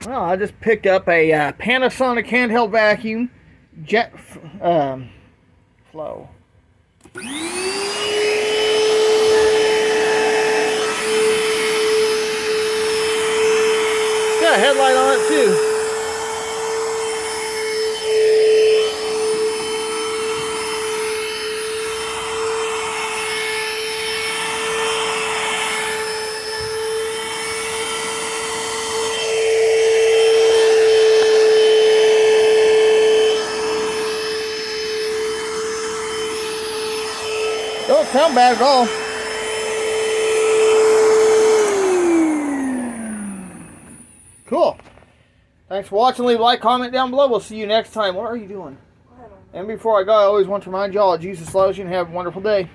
Well, I just picked up a Panasonic handheld vacuum, jet flow. Got a headlight on it too. Don't sound bad at all. Cool. Thanks for watching. Leave a like, comment down below. We'll see you next time. What are you doing? And before I go, I always want to remind y'all, Jesus loves you and have a wonderful day.